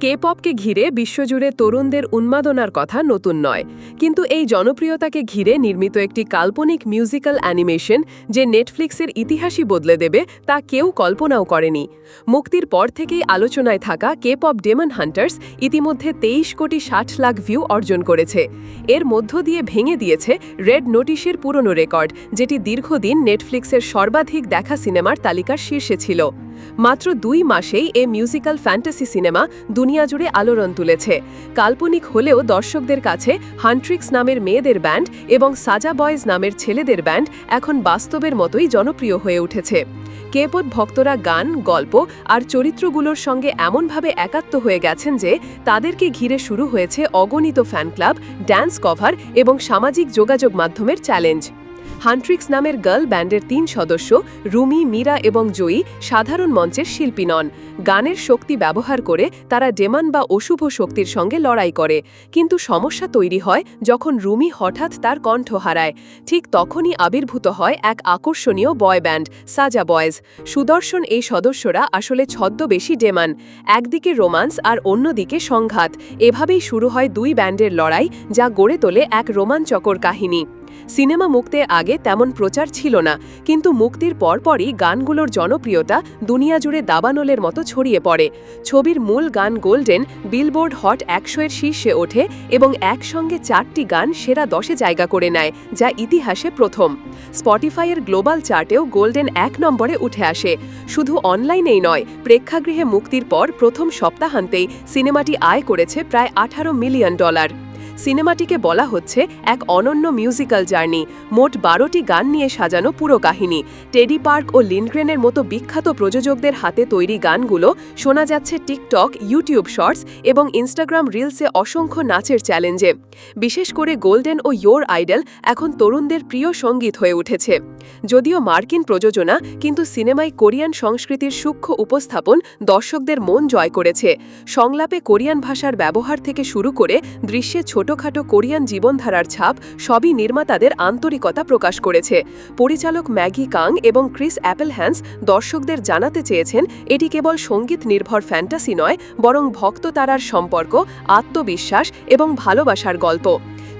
কে-পপকে ঘিরে বিশ্বজুড়ে তরুণদের উন্মাদনার কথা নতুন নয়, কিন্তু এই জনপ্রিয়তাকে ঘিরে নির্মিত একটি কাল্পনিক মিউজিক্যাল অ্যানিমেশন যে নেটফ্লিক্সের ইতিহাসই বদলে দেবে তা কেউ কল্পনাও করেনি। মুক্তির পর থেকেই আলোচনায় থাকা কে-পপ ডেমন হান্টার্স ইতিমধ্যে 23 কোটি 60 লাখ ভিউ অর্জন করেছে। এর মধ্য দিয়ে ভেঙে দিয়েছে রেড নোটিশের পুরনো রেকর্ড, যেটি দীর্ঘদিন নেটফ্লিক্সের সর্বাধিক দেখা সিনেমার তালিকার শীর্ষে ছিল। মাত্র 2 মাসেই এ মিউজিক্যাল ফ্যান্টাসি সিনেমা দুনিয়া জুড়ে আলোড়ন তুলেছে। কাল্পনিক হলেও দর্শকদের কাছে হান্ট্রিক্স নামের মেয়েদের ব্যান্ড এবং সাজা বয়েজ নামের ছেলেদের ব্যান্ড এখন বাস্তবের মতোই জনপ্রিয় হয়ে উঠেছে। কে-পপ ভক্তরা গান, গল্প আর চরিত্রগুলোর সঙ্গে এমনভাবে একাত্ম হয়ে গেছেন যে তাদেরকে ঘিরে শুরু হয়েছে অগণিত ফ্যান ক্লাব, ড্যান্স কভার এবং সামাজিক যোগাযোগ মাধ্যমের চ্যালেঞ্জ। হান্ট্রিক্স নামের গার্ল ব্যান্ডের 3 সদস্য রুমি, মীরা এবং জয়ী সাধারণ মঞ্চের শিল্পী নন। গানের শক্তি ব্যবহার করে তারা ডেমন বা অশুভ শক্তির সঙ্গে লড়াই করে, কিন্তু সমস্যা তৈরি হয় যখন রুমি হঠাৎ তার কণ্ঠ হারায়। ঠিক তখনই আবির্ভূত হয় এক আকর্ষণীয় বয় ব্যান্ড, সাজা বয়েজ। সুদর্শন এই সদস্যরা আসলে ছদ্মবেশী ডেমন। একদিকে রোমান্স আর অন্যদিকে সংঘাত। এভাবেই শুরু হয় 2 ব্যান্ডের লড়াই, যা গড়ে তোলে এক রোমাঞ্চকর কাহিনী। সিনেমা মুক্তির আগে তেমন প্রচার ছিল না, কিন্তু মুক্তির পরপরই গানগুলোর জনপ্রিয়তা দুনিয়া জুড়ে দাবানলের মতো ছড়িয়ে পড়ে। ছবির মূল গান গোল্ডেন বিলবোর্ড হট 100-এর শীর্ষে ওঠে এবং একসঙ্গে 4টি গান সেরা 10-এ জায়গা করে নেয়, যা ইতিহাসে প্রথম। স্পটিফাইয়ের গ্লোবাল চার্টেও গোল্ডেন 1 নম্বরে উঠে আসে। শুধু অনলাইনেই নয়, প্রেক্ষাগৃহে মুক্তির পর প্রথম সপ্তাহান্তেই সিনেমাটি আয় করেছে প্রায় $18 মিলিয়ন। সিনেমাটিকে বলা হচ্ছে এক অনন্য মিউজিক্যাল জার্নি। মোট 12টি গান নিয়ে সাজানো পুরো কাহিনী। টেডি পার্ক ও লিন্ডগ্রেনের মতো বিখ্যাত প্রযোজকদের হাতে তৈরি গানগুলো শোনা যাচ্ছে টিকটক, ইউটিউব শর্টস এবং ইনস্টাগ্রাম রিলসে অসংখ্য নাচের চ্যালেঞ্জে। বিশেষ করে গোল্ডেন ও ইয়োর আইডল এখন তরুণদের প্রিয় সঙ্গীত হয়ে উঠেছে। যদিও মার্কিন প্রযোজনা, কিন্তু সিনেমায় কোরিয়ান সংস্কৃতির সূক্ষ্ম উপস্থাপন দর্শকদের মন জয় করেছে। সংলাপে কোরিয়ান ভাষার ব্যবহার থেকে শুরু করে দৃশ্যে ছোটখাটো কোরিয়ান জীবনধারার ছাপ সবই নির্মাতাদের আন্তরিকতা প্রকাশ করেছে। পরিচালক ম্যাগি কাং এবং ক্রিস অ্যাপেলহ্যান্স দর্শকদের জানাতে চেয়েছেন এটি কেবল সঙ্গীত নির্ভর ফ্যান্টাসি নয়, বরং ভক্ত তারার সম্পর্ক, আত্মবিশ্বাস এবং ভালোবাসার গল্প।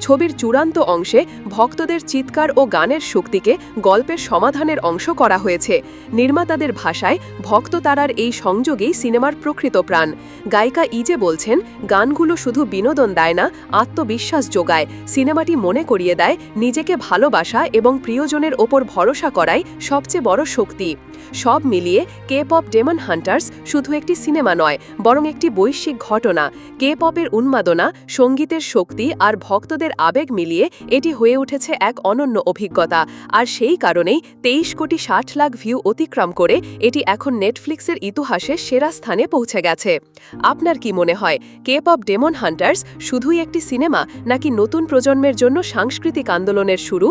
ছবির চূড়ান্ত অংশে ভক্তদের চিৎকার ও গানের শক্তিকে গল্পের সমাধানের অংশ করা হয়েছে। নির্মাতাদের ভাষায় ভক্ত তারার এই সংযোগেই সিনেমার প্রকৃত প্রাণ। গায়িকা ইজে বলছেন, গানগুলো শুধু বিনোদন দেয় না, আত্মবিশ্বাস যোগায়। সিনেমাটি মনে করিয়ে দেয় নিজেকে ভালোবাসা এবং প্রিয়জনের ওপর ভরসা করাই সবচেয়ে বড় শক্তি। সব মিলিয়ে কে-পপ ডেমন হান্টার্স শুধু একটি সিনেমা নয়, বরং একটি বৈশ্বিক ঘটনা। কে-পপের উন্মাদনা, সঙ্গীতের শক্তি আর ভক্তদের আবেগ মিলিয়ে এটি হয়ে উঠেছে এক অনন্য অভিজ্ঞতা। আর সেই কারণেই 23 কোটি 60 লাখ ভিউ অতিক্রম করে এটি এখন নেটফ্লিক্সের ইতিহাসে সেরা স্থানে পৌঁছে গেছে। আপনার কি মনে হয়, কে-পপ ডেমন হান্টার্স শুধুই একটি সিনেমা, নাকি নতুন প্রজন্মের জন্য সাংস্কৃতিক আন্দোলনের শুরু?